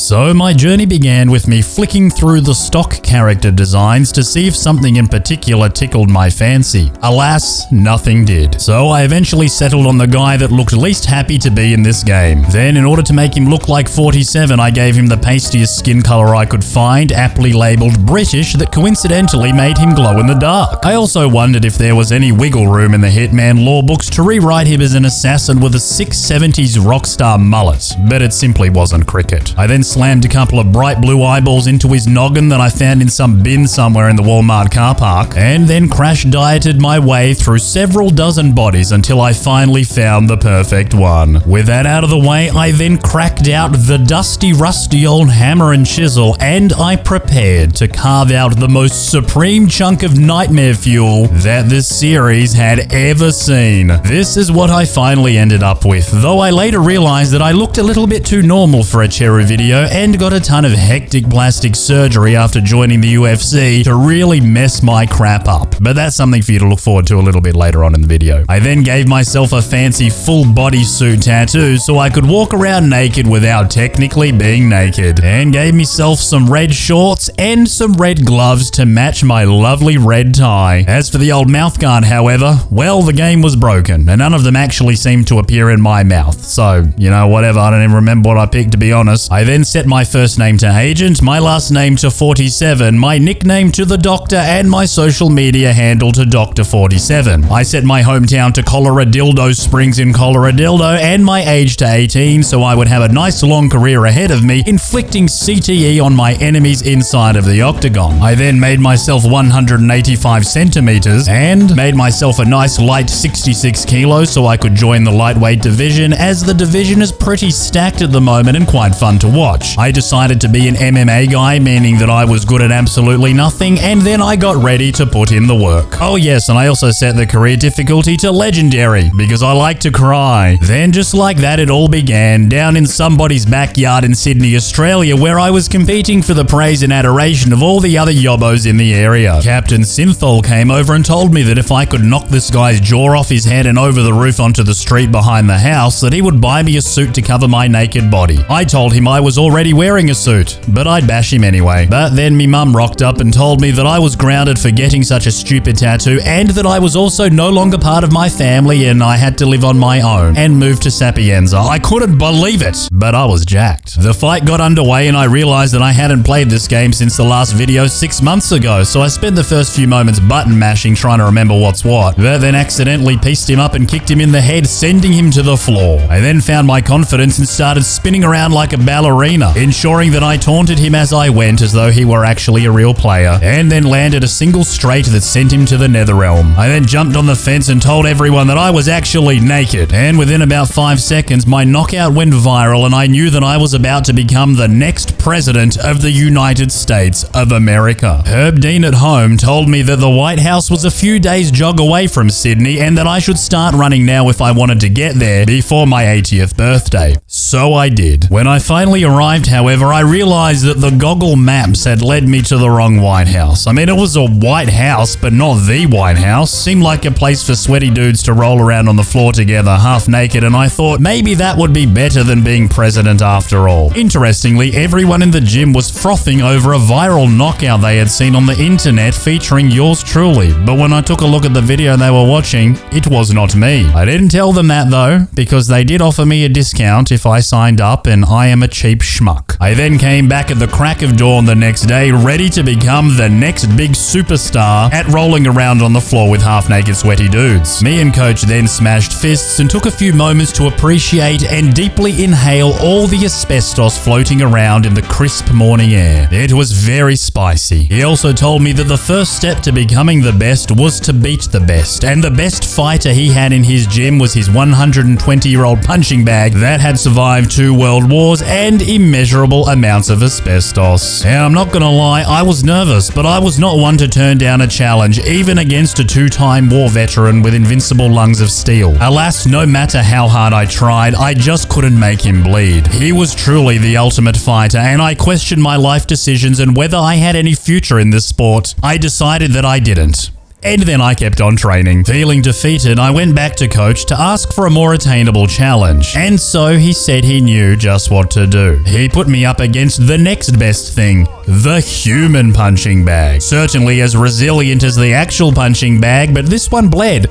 So my journey began with me flicking through the stock character designs to see if something in particular tickled my fancy. Alas, nothing did. So I eventually settled on the guy that looked least happy to be in this game. Then, in order to make him look like 47, I gave him the pastiest skin color I could find, aptly labeled British, that coincidentally made him glow in the dark. I also wondered if there was any wiggle room in the Hitman lore books to rewrite him as an assassin with a 670s rockstar mullet, but it simply wasn't cricket. I then slammed a couple of bright blue eyeballs into his noggin that I found in some bin somewhere in the Walmart car park, and then crash dieted my way through several dozen bodies until I finally found the perfect one. With that out of the way, I then cracked out the dusty, rusty old hammer and chisel, and I prepared to carve out the most supreme chunk of nightmare fuel that this series had ever seen. This is what I finally ended up with, though I later realized that I looked a little bit too normal for a Cheru video and got a ton of hectic plastic surgery after joining the UFC to really mess my crap up. But that's something for you to look forward to a little bit later on in the video. I then gave myself a fancy full bodysuit tattoo so I could walk around naked without technically being naked, and gave myself some red shorts and some red gloves to match my lovely red tie. As for the old mouth guard, however, well, the game was broken and none of them actually seemed to appear in my mouth. So, you know, whatever, I don't even remember what I picked, to be honest. I then set my first name to Agent, my last name to 47, my nickname to the Doctor, and my social media handle to Dr47. I set my hometown to Colorado Springs in Colorado and my age to 18 so I would have a nice long career ahead of me, inflicting CTE on my enemies inside of the octagon. I then made myself 185 centimeters and made myself a nice light 66 kilos so I could join the lightweight division, as the division is pretty stacked at the moment and quite fun to watch. I decided to be an MMA guy, meaning that I was good at absolutely nothing, and then I got ready to put in the work. Oh yes, and I also set the career difficulty to legendary, because I like to cry. Then just like that it all began, down in somebody's backyard in Sydney, Australia, where I was competing for the praise and adoration of all the other yobbos in the area. Captain Synthol came over and told me that if I could knock this guy's jaw off his head and over the roof onto the street behind the house, that he would buy me a suit to cover my naked body. I told him I was already wearing a suit, but I'd bash him anyway. But then me mum rocked up and told me that I was grounded for getting such a stupid tattoo, and that I was also no longer part of my family and I had to live on my own and move to Sapienza. I couldn't believe it, but I was jacked. The fight got underway and I realized that I hadn't played this game since the last video 6 months ago, so I spent the first few moments button mashing trying to remember what's what, but then accidentally pieced him up and kicked him in the head, sending him to the floor. I then found my confidence and started spinning around like a ballerina, ensuring that I taunted him as I went as though he were actually a real player, and then landed a single straight that sent him to the Netherrealm. I then jumped on the fence and told everyone that I was actually naked, and within about 5 seconds my knockout went viral and I knew that I was about to become the next president of the United States of America. Herb Dean at home told me that the White House was a few days jog away from Sydney and that I should start running now if I wanted to get there before my 80th birthday. So I did. When I finally arrived, however, I realized that the Goggle Maps had led me to the wrong White House. I mean, it was a White House, but not the White House. Seemed like a place for sweaty dudes to roll around on the floor together, half naked, and I thought maybe that would be better than being president after all. Interestingly, everyone in the gym was frothing over a viral knockout they had seen on the internet featuring yours truly, but when I took a look at the video they were watching, it was not me. I didn't tell them that though, because they did offer me a discount if I signed up, and I am a cheap schmuck. I then came back at the crack of dawn the next day, ready to become the next big superstar at rolling around on the floor with half-naked sweaty dudes. Me and Coach then smashed fists and took a few moments to appreciate and deeply inhale all the asbestos floating around in the crisp morning air. It was very spicy. He also told me that the first step to becoming the best was to beat the best, and the best fighter he had in his gym was his 120-year-old punching bag that had survived 2 world wars and immeasurable amounts of asbestos. And I'm not gonna lie, I was nervous, but I was not one to turn down a challenge, even against a 2-time war veteran with invincible lungs of steel. Alas, no matter how hard I tried, I just couldn't make him bleed. He was truly the ultimate fighter, and I questioned my life decisions and whether I had any future in this sport. I decided that I didn't. And then I kept on training. Feeling defeated, I went back to coach to ask for a more attainable challenge. And so he said he knew just what to do. He put me up against the next best thing, the human punching bag. Certainly as resilient as the actual punching bag, but this one bled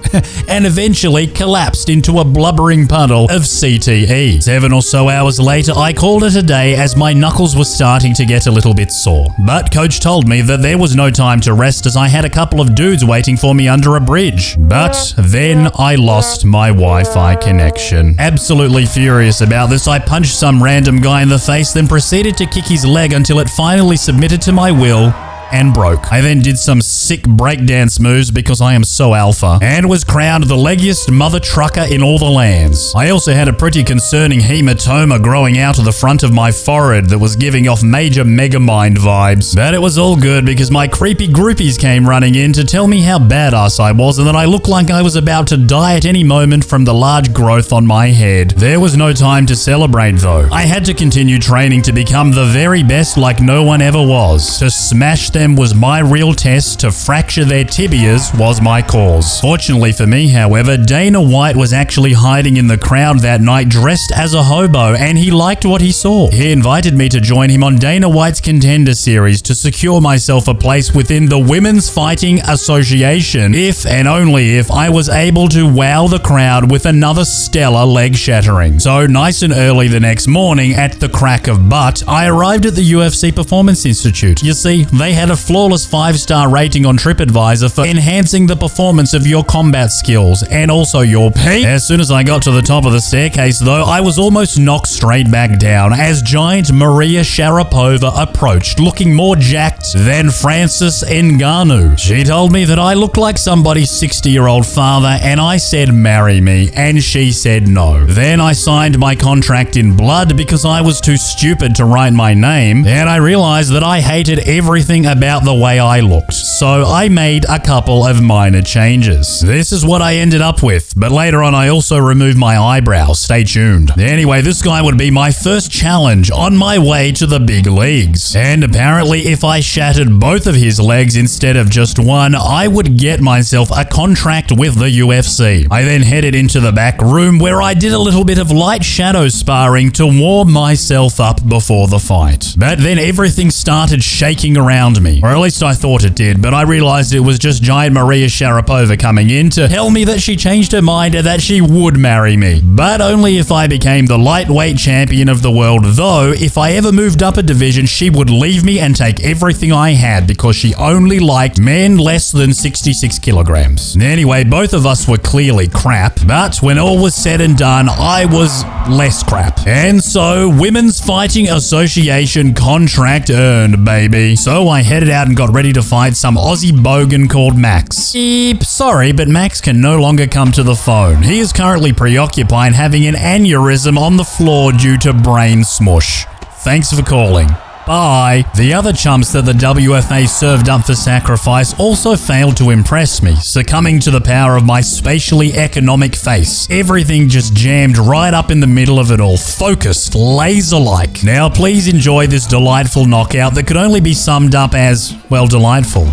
and eventually collapsed into a blubbering puddle of CTE. 7 or so hours later, I called it a day as my knuckles were starting to get a little bit sore. But coach told me that there was no time to rest as I had a couple of dudes waiting for me under a bridge. But then I lost my Wi-Fi connection. Absolutely furious about this, I punched some random guy in the face, then proceeded to kick his leg until it finally submitted to my will and broke. I then did some sick breakdance moves because I am so alpha, and was crowned the leggiest mother trucker in all the lands. I also had a pretty concerning hematoma growing out of the front of my forehead that was giving off major Megamind vibes. But it was all good because my creepy groupies came running in to tell me how badass I was and that I looked like I was about to die at any moment from the large growth on my head. There was no time to celebrate though. I had to continue training to become the very best like no one ever was. To smash them was my real test, to fracture their tibias was my cause. Fortunately for me, however, Dana White was actually hiding in the crowd that night dressed as a hobo, and he liked what he saw. He invited me to join him on Dana White's Contender series to secure myself a place within the Women's Fighting Association if and only if I was able to wow the crowd with another stellar leg shattering. So nice and early the next morning at the crack of butt, I arrived at the UFC Performance Institute. You see, they had a flawless 5-star rating on TripAdvisor for enhancing the performance of your combat skills and also your pay. As soon as I got to the top of the staircase though, I was almost knocked straight back down as giant Maria Sharapova approached, looking more jacked than Francis Ngannou. She told me that I looked like somebody's 60-year-old father, and I said marry me, and she said no. Then I signed my contract in blood because I was too stupid to write my name, and I realized that I hated everything about the way I looked, so I made a couple of minor changes. This is what I ended up with, but later on I also removed my eyebrows. Stay tuned. Anyway, this guy would be my first challenge on my way to the big leagues, and apparently if I shattered both of his legs instead of just one, I would get myself a contract with the UFC. I then headed into the back room where I did a little bit of light shadow sparring to warm myself up before the fight. But then everything started shaking around me, or at least I thought it did, but I realized it was just giant Maria Sharapova coming in to tell me that she changed her mind and that she would marry me. But only if I became the lightweight champion of the world, though if I ever moved up a division, she would leave me and take everything I had because she only liked men less than 66 kilograms. Anyway, both of us were clearly crap, but when all was said and done, I was less crap. And so, Women's Fighting Association contract earned, baby. So I headed out and got ready to fight some Aussie bogan called Max. Eep, sorry, but Max can no longer come to the phone. He is currently preoccupied having an aneurysm on the floor due to brain smush. Thanks for calling. Bye. The other chumps that the WFA served up for sacrifice also failed to impress me, succumbing to the power of my spatially economic face. Everything just jammed right up in the middle of it all, focused, laser-like. Now please enjoy this delightful knockout that could only be summed up as, well, delightful.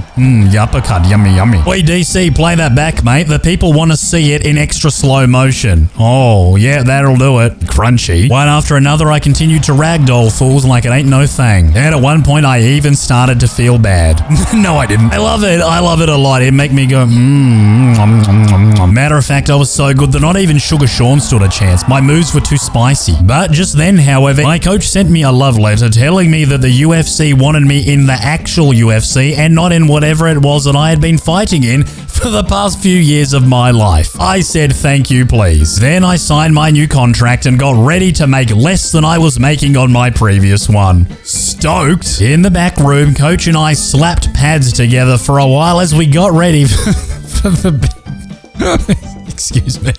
Uppercut, yummy, yummy. Oi DC, play that back, mate. The people want to see it in extra slow motion. Oh, yeah, that'll do it. Crunchy. One after another, I continued to ragdoll fools like it ain't no thing. And at one point, I even started to feel bad. No, I didn't. I love it. I love it a lot. It make me go, Matter of fact, I was so good that not even Sugar Sean stood a chance. My moves were too spicy. But just then, however, my coach sent me a love letter telling me that the UFC wanted me in the actual UFC and not in whatever it was that I had been fighting in for the past few years of my life. I said thank you, please. Then I signed my new contract and got ready to make less than I was making on my previous one. Stoked. In the back room, Coach and I slapped pads together for a while as we got ready for the... Excuse me.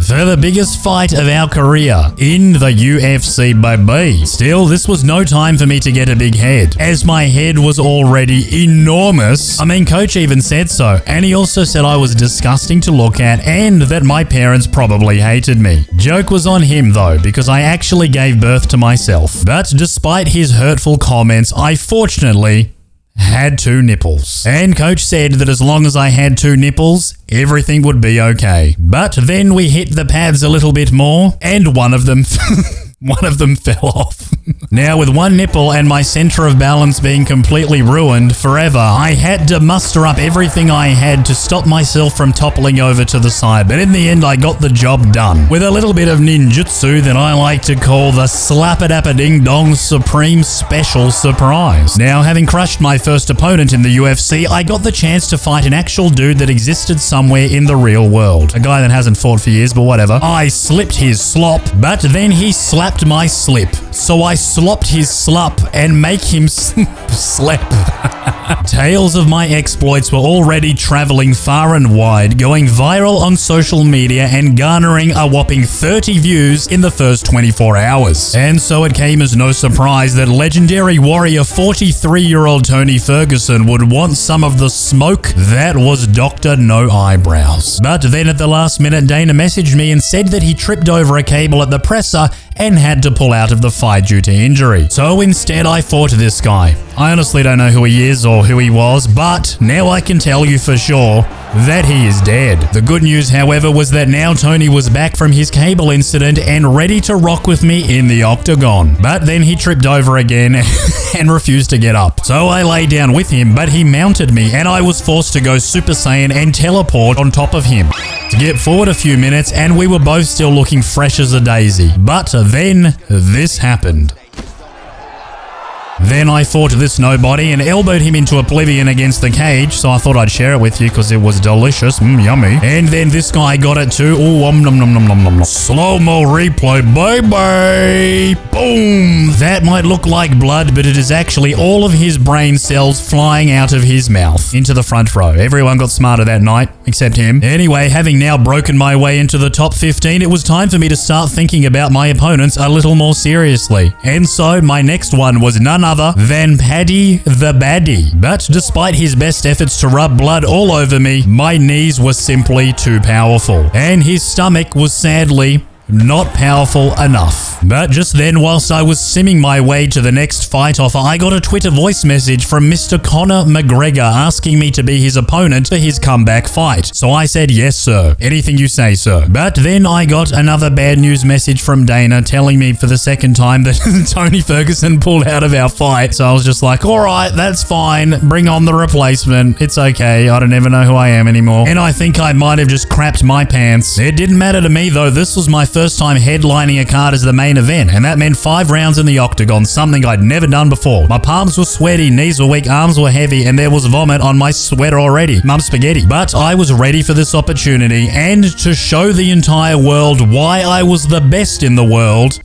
For the biggest fight of our career in the UFC, baby. Still, this was no time for me to get a big head, as my head was already enormous. I mean, Coach even said so, and he also said I was disgusting to look at and that my parents probably hated me. Joke was on him though, because I actually gave birth to myself. But despite his hurtful comments, I fortunately had 2 nipples. And coach said that as long as I had 2 nipples, everything would be okay. But then we hit the pads a little bit more, and one of them fell off. Now, with 1 nipple and my center of balance being completely ruined forever, I had to muster up everything I had to stop myself from toppling over to the side. But in the end, I got the job done with a little bit of ninjutsu that I like to call the slap-a-dap-a-ding-dong Supreme Special Surprise. Now, having crushed my first opponent in the UFC, I got the chance to fight an actual dude that existed somewhere in the real world. A guy that hasn't fought for years, but whatever. I slipped his slop, but then he slapped my slip. So I slopped his slup and make him slap. Tales of my exploits were already traveling far and wide, going viral on social media and garnering a whopping 30 views in the first 24 hours. And so it came as no surprise that legendary warrior 43-year-old Tony Ferguson would want some of the smoke that was Dr. No Eyebrows. But then at the last minute, Dana messaged me and said that he tripped over a cable at the presser and had to pull out of the fight due to injury. So instead I fought this guy. I honestly don't know who he is or who he was, but now I can tell you for sure that he is dead. The good news, however, was that now Tony was back from his cable incident and ready to rock with me in the octagon. But then he tripped over again and refused to get up. So I lay down with him, but he mounted me and I was forced to go Super Saiyan and teleport on top of him. To get forward a few minutes, and we were both still looking fresh as a daisy. But then this happened. Then I fought this nobody and elbowed him into oblivion against the cage, so I thought I'd share it with you because it was delicious. Yummy. And then this guy got it too. Ooh, nom nom nom nom nom. Slow-mo replay, baby! Boom! That might look like blood, but it is actually all of his brain cells flying out of his mouth into the front row. Everyone got smarter that night, except him. Anyway, having now broken my way into the top 15, it was time for me to start thinking about my opponents a little more seriously. And so my next one was none other than Paddy the Baddie. But despite his best efforts to rub blood all over me, my knees were simply too powerful. And his stomach was sadly not powerful enough. But just then, whilst I was simming my way to the next fight offer, I got a Twitter voice message from Mr. Conor McGregor asking me to be his opponent for his comeback fight. So I said, yes, sir. Anything you say, sir. But then I got another bad news message from Dana telling me for the second time that Tony Ferguson pulled out of our fight. So I was just like, all right, that's fine. Bring on the replacement. It's okay. I don't ever know who I am anymore. And I think I might have just crapped my pants. It didn't matter to me, though. This was my first time headlining a card as the main event, and that meant 5 rounds in the octagon, something I'd never done before. My palms were sweaty, knees were weak, arms were heavy, and there was vomit on my sweater already. Mum spaghetti. But I was ready for this opportunity, and to show the entire world why I was the best in the world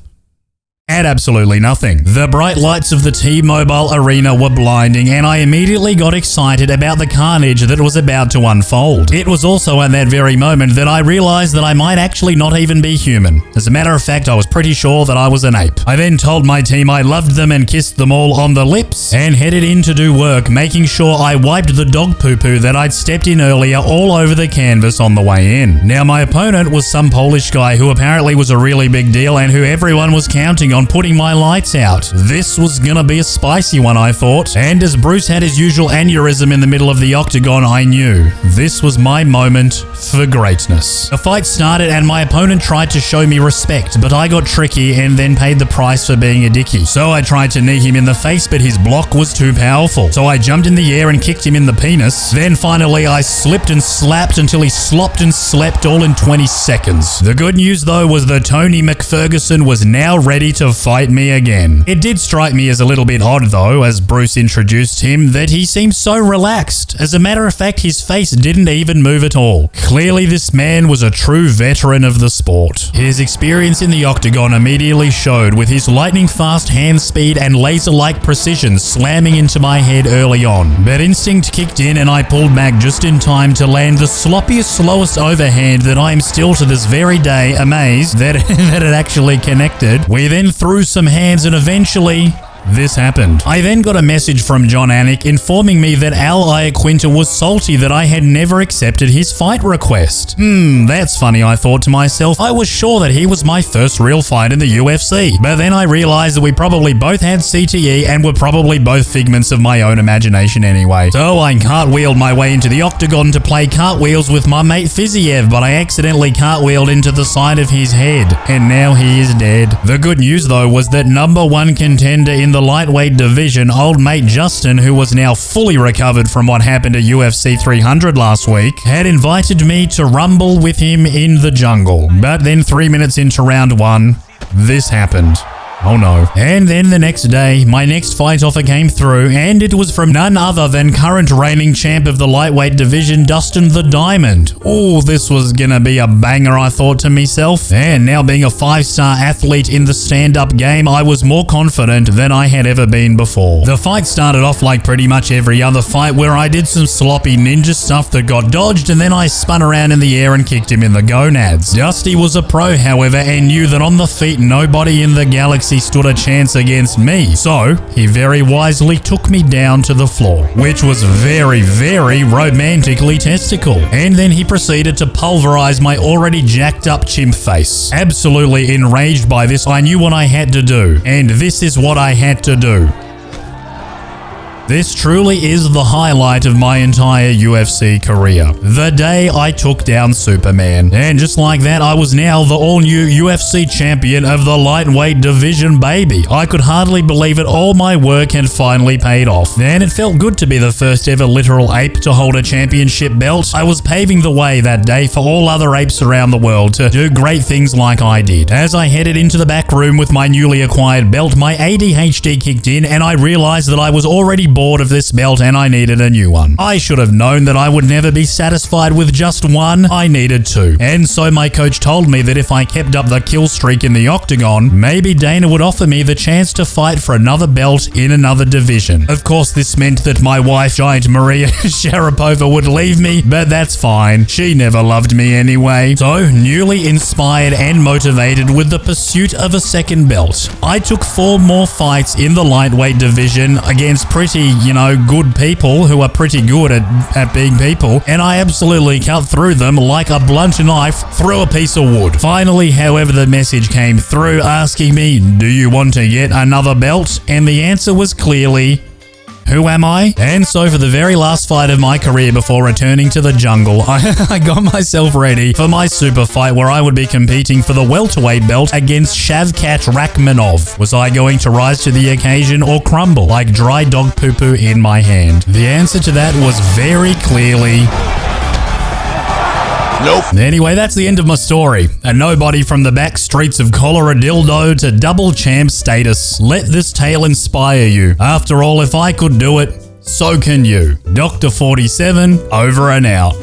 at absolutely nothing. The bright lights of the T-Mobile Arena were blinding, and I immediately got excited about the carnage that was about to unfold. It was also at that very moment that I realized that I might actually not even be human. As a matter of fact, I was pretty sure that I was an ape. I then told my team I loved them and kissed them all on the lips, and headed in to do work, making sure I wiped the dog poo-poo that I'd stepped in earlier all over the canvas on the way in. Now, my opponent was some Polish guy who apparently was a really big deal and who everyone was counting on putting my lights out. This was gonna be a spicy one, I thought. And as Bruce had his usual aneurysm in the middle of the octagon, I knew this was my moment for greatness. The fight started and my opponent tried to show me respect, but I got tricky and then paid the price for being a dickie. So I tried to knee him in the face, but his block was too powerful. So I jumped in the air and kicked him in the penis. Then finally I slipped and slapped until he slopped and slept all in 20 seconds. The good news though was that Tony McFerguson was now ready to fight me again. It did strike me as a little bit odd though, as Bruce introduced him, that he seemed so relaxed. As a matter of fact, his face didn't even move at all. Clearly this man was a true veteran of the sport. His experience in the octagon immediately showed with his lightning fast hand speed and laser-like precision slamming into my head early on. But instinct kicked in and I pulled back just in time to land the sloppiest, slowest overhand that I am still to this very day amazed that it actually connected. We then threw some hands and eventually this happened. I then got a message from John Anik informing me that Al Iaquinta was salty that I had never accepted his fight request. That's funny, I thought to myself. I was sure that he was my first real fight in the UFC, but then I realized that we probably both had CTE and were probably both figments of my own imagination anyway. So I cartwheeled my way into the octagon to play cartwheels with my mate Fiziev, but I accidentally cartwheeled into the side of his head, and now he is dead. The good news though was that #1 contender in the lightweight division, old mate Justin, who was now fully recovered from what happened at UFC 300 last week, had invited me to rumble with him in the jungle. But then 3 minutes into round 1, this happened. Oh no. And then the next day, my next fight offer came through, and it was from none other than current reigning champ of the lightweight division, Dustin the Diamond. Oh, this was gonna be a banger, I thought to myself. And now being a 5-star athlete in the stand-up game, I was more confident than I had ever been before. The fight started off like pretty much every other fight, where I did some sloppy ninja stuff that got dodged, and then I spun around in the air and kicked him in the gonads. Dusty was a pro, however, and knew that on the feet, nobody in the galaxy stood a chance against me, so he very wisely took me down to the floor, which was very, very romantically testicle. And then he proceeded to pulverize my already jacked up chimp face. Absolutely enraged by this, I knew what I had to do, and this is what I had to do. This truly is the highlight of my entire UFC career. The day I took down Superman. And just like that, I was now the all-new UFC champion of the lightweight division, baby. I could hardly believe it. All my work had finally paid off. And it felt good to be the first ever literal ape to hold a championship belt. I was paving the way that day for all other apes around the world to do great things like I did. As I headed into the back room with my newly acquired belt, my ADHD kicked in, and I realized that I was already bored of this belt and I needed a new one. I should have known that I would never be satisfied with just one. I needed two. And so my coach told me that if I kept up the kill streak in the octagon, maybe Dana would offer me the chance to fight for another belt in another division. Of course, this meant that my wife, giant Maria Sharapova, would leave me, but that's fine. She never loved me anyway. So, newly inspired and motivated with the pursuit of a second belt, I took 4 more fights in the lightweight division against pretty, good people who are pretty good at being people, and I absolutely cut through them like a blunt knife through a piece of wood. Finally, however, the message came through asking me, do you want to get another belt? And the answer was clearly, who am I? And so for the very last fight of my career before returning to the jungle, I got myself ready for my super fight where I would be competing for the welterweight belt against Shavkat Rakhmonov. Was I going to rise to the occasion or crumble like dry dog poo-poo in my hand? The answer to that was very clearly... nope. Anyway, that's the end of my story. A nobody from the back streets of Coloradildo to double champ status. Let this tale inspire you. After all, if I could do it, so can you. Dr. 47, over and out.